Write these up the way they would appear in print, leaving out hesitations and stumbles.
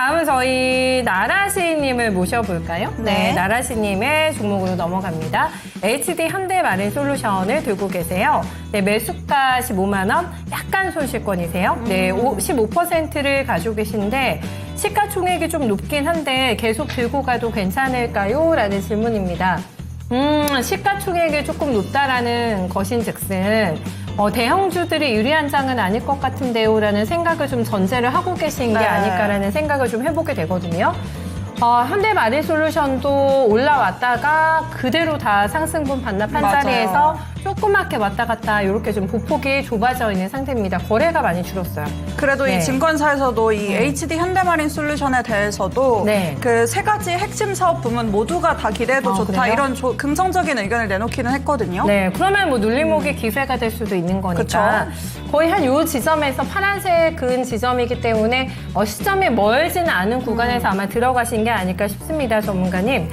다음은 저희 나라시님을 모셔볼까요? 네. 나라시님의 종목으로 넘어갑니다. HD 현대마린솔루션을 들고 계세요. 네, 매수가 15만 원, 약간 손실권이세요. 네, 15%를 가지고 계신데 시가총액이 좀 높긴 한데 계속 들고 가도 괜찮을까요? 라는 질문입니다. 시가총액이 조금 높다라는 것인즉슨 대형주들이 유리한 장은 아닐 것 같은데요 라는 생각을 좀 전제를 하고 계신 게 아닐까라는 생각을 좀 해보게 되거든요. 현대마린솔루션도 올라왔다가 그대로 다 상승분 반납한 맞아요. 자리에서 조그맣게 왔다 갔다 이렇게 좀 보폭이 좁아져 있는 상태입니다. 거래가 많이 줄었어요. 그래도 네. 이 증권사에서도 이 HD 현대마린 솔루션에 대해서도 네. 그 세 가지 핵심 사업 부문 모두가 다 기대해도 좋다 그래요? 이런 긍정적인 의견을 내놓기는 했거든요. 네, 그러면 뭐 눌림목이 기회가 될 수도 있는 거니까 거의 한 요 지점에서 파란색 그은 지점이기 때문에 시점이 멀지는 않은 구간에서 아마 들어가신 게 아닐까 싶습니다, 전문가님.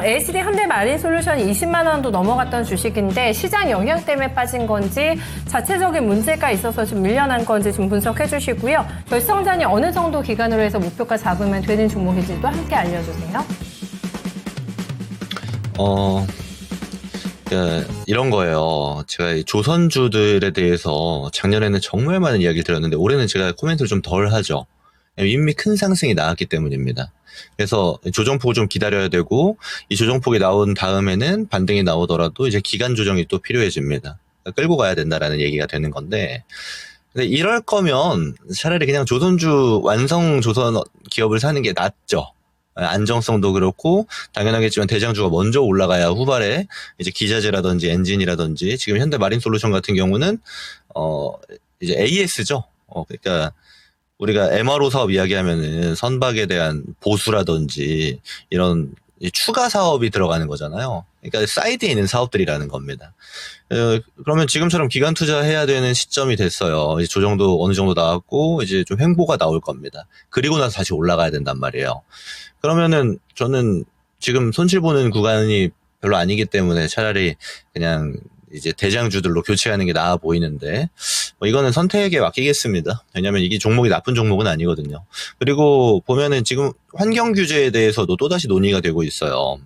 HD 현대마린솔루션이 20만 원도 넘어갔던 주식인데 시장 영향 때문에 빠진 건지 자체적인 문제가 있어서 좀 밀려난 건지 좀 분석해 주시고요. 저희 시청자님 어느 정도 기간으로 해서 목표가 잡으면 되는 종목인지도 함께 알려주세요. 이런 거예요. 제가 이 조선주들에 대해서 작년에는 정말 많은 이야기를 들었는데 올해는 제가 코멘트를 좀 덜 하죠. 이미 큰 상승이 나왔기 때문입니다. 그래서 조정폭을 좀 기다려야 되고 이 조정폭이 나온 다음에는 반등이 나오더라도 이제 기간 조정이 또 필요해집니다. 그러니까 끌고 가야 된다라는 얘기가 되는 건데 근데 이럴 거면 차라리 그냥 조선주 완성 조선 기업을 사는 게 낫죠. 안정성도 그렇고 당연하겠지만 대장주가 먼저 올라가야 후발에 이제 기자재라든지 엔진이라든지 지금 현대마린솔루션 같은 경우는 이제 AS죠. 그러니까 우리가 MRO 사업 이야기하면은 선박에 대한 보수라든지 이런 추가 사업이 들어가는 거잖아요. 그러니까 사이드에 있는 사업들이라는 겁니다. 그러면 지금처럼 기간 투자해야 되는 시점이 됐어요. 이제 조정도 어느 정도 나왔고 이제 좀 횡보가 나올 겁니다. 그리고 나서 다시 올라가야 된단 말이에요. 그러면은 저는 지금 손실 보는 구간이 별로 아니기 때문에 차라리 그냥 이제 대장주들로 교체하는 게 나아 보이는데 이거는 선택에 맡기겠습니다. 왜냐하면 이게 종목이 나쁜 종목은 아니거든요. 그리고 보면은 지금 환경 규제에 대해서도 또다시 논의가 되고 있어요.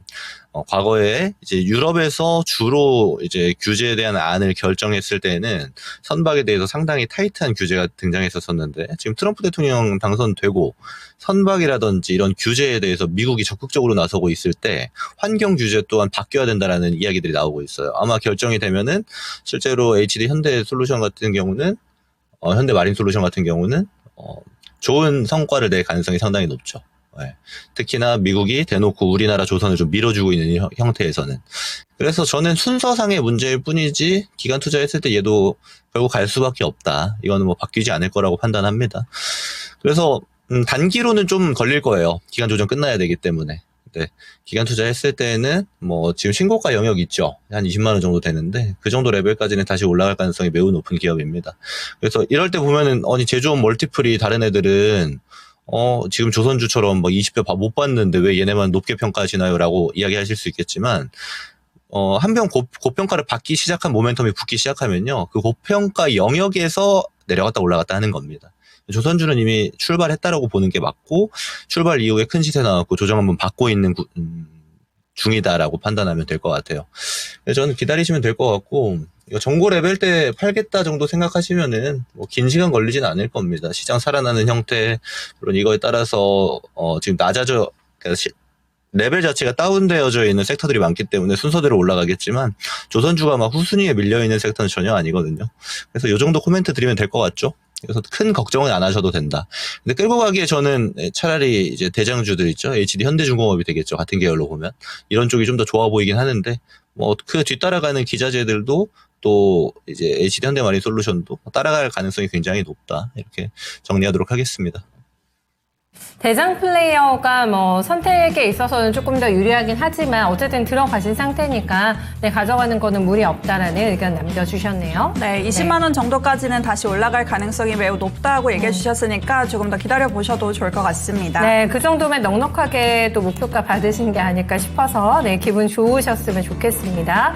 과거에 이제 유럽에서 주로 이제 규제에 대한 안을 결정했을 때는 선박에 대해서 상당히 타이트한 규제가 등장했었는데 지금 트럼프 대통령 당선되고 선박이라든지 이런 규제에 대해서 미국이 적극적으로 나서고 있을 때 환경 규제 또한 바뀌어야 된다라는 이야기들이 나오고 있어요. 아마 결정이 되면은 실제로 HD 현대솔루션 같은 경우는 현대마린솔루션 같은 경우는 좋은 성과를 낼 가능성이 상당히 높죠. 네. 특히나 미국이 대놓고 우리나라 조선을 좀 밀어주고 있는 형태에서는. 그래서 저는 순서상의 문제일 뿐이지 기간 투자했을 때 얘도 결국 갈 수밖에 없다. 이거는 뭐 바뀌지 않을 거라고 판단합니다. 그래서 단기로는 좀 걸릴 거예요. 기간 조정 끝나야 되기 때문에. 네. 기간 투자했을 때는 뭐 지금 신고가 영역 있죠. 한 20만 원 정도 되는데 그 정도 레벨까지는 다시 올라갈 가능성이 매우 높은 기업입니다. 그래서 이럴 때 보면은 제조업 멀티플이 다른 애들은 지금 조선주처럼 뭐 20배 못 봤는데 왜 얘네만 높게 평가하시나요? 라고 이야기하실 수 있겠지만, 한번 고평가를 받기 시작한 모멘텀이 붙기 시작하면요. 그 고평가 영역에서 내려갔다 올라갔다 하는 겁니다. 조선주는 이미 출발했다라고 보는 게 맞고, 출발 이후에 큰 시세 나왔고 조정 한번 받고 있는 중이다라고 판단하면 될 것 같아요. 그래서 저는 기다리시면 될 것 같고, 이거 정고 레벨 때 팔겠다 정도 생각하시면은 뭐 긴 시간 걸리진 않을 겁니다. 시장 살아나는 형태, 물론 이거에 따라서 지금 낮아져 그러니까 레벨 자체가 다운되어져 있는 섹터들이 많기 때문에 순서대로 올라가겠지만 조선주가 막 후순위에 밀려 있는 섹터는 전혀 아니거든요. 그래서 이 정도 코멘트 드리면 될 것 같죠? 그래서 큰 걱정은 안 하셔도 된다. 근데 끌고 가기에 저는 차라리 이제 대장주들 있죠. HD 현대중공업이 되겠죠. 같은 계열로 보면 이런 쪽이 좀 더 좋아 보이긴 하는데 뭐 그 뒤따라가는 기자재들도 또 이제 HD 현대마린솔루션도 따라갈 가능성이 굉장히 높다. 이렇게 정리하도록 하겠습니다. 대장 플레이어가 뭐 선택에 있어서는 조금 더 유리하긴 하지만 어쨌든 들어가신 상태니까 가져가는 거는 무리 없다라는 의견 남겨주셨네요. 네, 20만 원 정도까지는 다시 올라갈 가능성이 매우 높다고 얘기해 주셨으니까 조금 더 기다려보셔도 좋을 것 같습니다. 네, 그 정도면 넉넉하게 또 목표가 받으신 게 아닐까 싶어서 기분 좋으셨으면 좋겠습니다.